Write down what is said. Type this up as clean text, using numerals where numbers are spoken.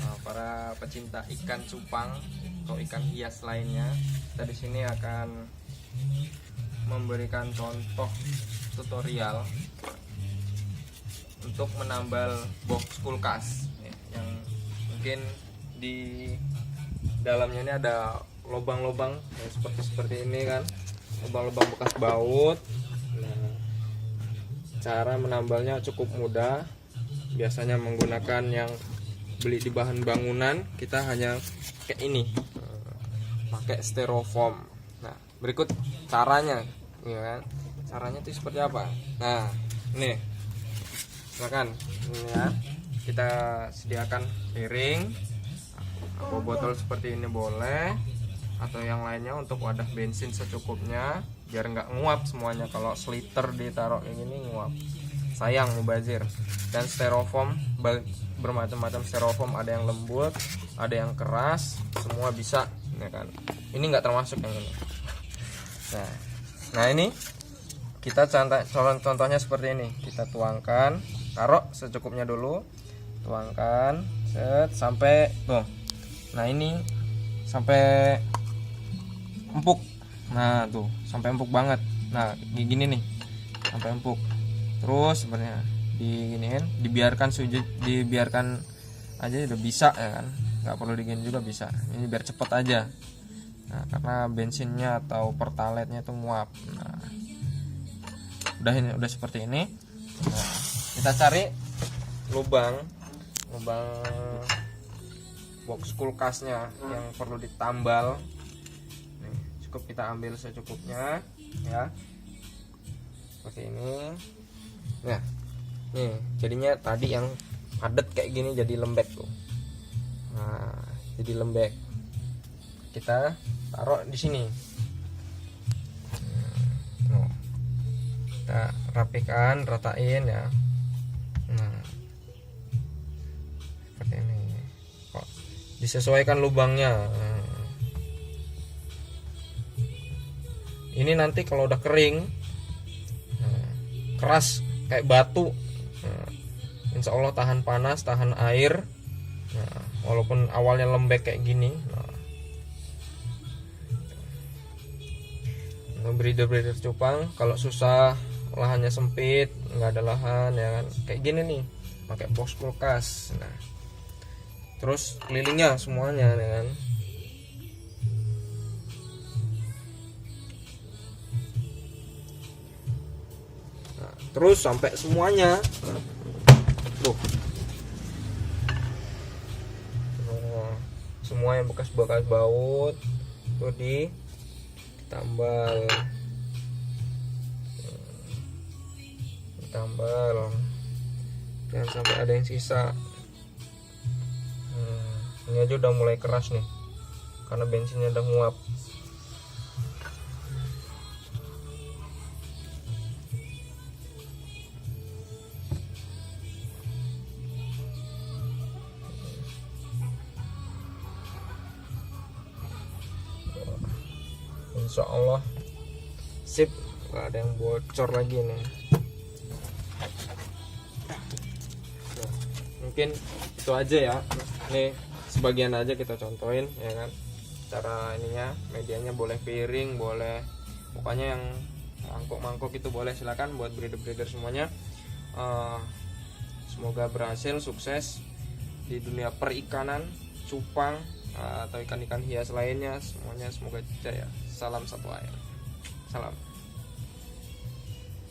Nah, para pecinta ikan cupang atau ikan hias lainnya, kita di sini akan memberikan contoh tutorial untuk menambal box kulkas yang mungkin di dalamnya ini ada lubang-lubang ya, seperti ini kan, lubang-lubang bekas baut. Nah, cara menambalnya cukup mudah, biasanya menggunakan yang beli di bahan bangunan. Kita hanya kayak ini, pakai styrofoam. Nah, berikut caranya ya kan, caranya itu seperti apa. Nah, ini silakan ini ya, kita sediakan piring atau botol seperti ini boleh, atau yang lainnya untuk wadah bensin secukupnya biar nggak nguap semuanya. Kalau seliter ditaruh kayak gini nguap, sayang mubazir. Dan styrofoam bermacam-macam styrofoam, ada yang lembut, ada yang keras, semua bisa ya kan. Ini nggak termasuk yang ini. Nah ini kita contohnya seperti ini. Kita tuangkan, taruh secukupnya dulu, tuangkan set sampai tuh. Nah ini sampai empuk. Nah tuh sampai empuk banget. Nah gini nih sampai empuk. Terus sebenarnya diginiin, dibiarkan aja udah bisa ya kan, nggak perlu digini juga bisa. Ini biar cepet aja. Nah, karena bensinnya atau pertalaitnya itu nguap. Nah, udah seperti ini. Nah, kita cari lubang box kulkasnya yang perlu ditambal. Nih, cukup kita ambil secukupnya ya, seperti ini. Nah, nih jadinya tadi yang padat kayak gini jadi lembek tuh. Nah, jadi lembek. Kita taruh di sini. Nah, kita rapikan, ratain ya. Nah, seperti ini. Kok disesuaikan lubangnya. Nah, ini nanti kalau udah kering, nah, keras kayak batu. Nah, insya Allah tahan panas, tahan air. Nah, walaupun awalnya lembek kayak gini. Nah, breeder cupang kalau susah, lahannya sempit, nggak ada lahan ya kan, kayak gini nih, pakai box kulkas. Nah, terus kelilingnya semuanya ya kan. Nah, terus sampai semuanya tuh. Semua yang bekas-bekas baut tuh ditambal, jangan sampai ada yang sisa. Ini aja udah mulai keras nih karena bensinnya udah nguap. Insya Allah sip, nggak ada yang bocor lagi nih. Nah, mungkin itu aja ya. Nih sebagian aja kita contohin ya kan, cara ininya. Medianya boleh piring, boleh pokoknya yang mangkok itu boleh, silakan buat breeder semuanya. Semoga berhasil, sukses di dunia perikanan cupang atau ikan-ikan hias lainnya semuanya. Semoga jaya. Salam satu air. Salam.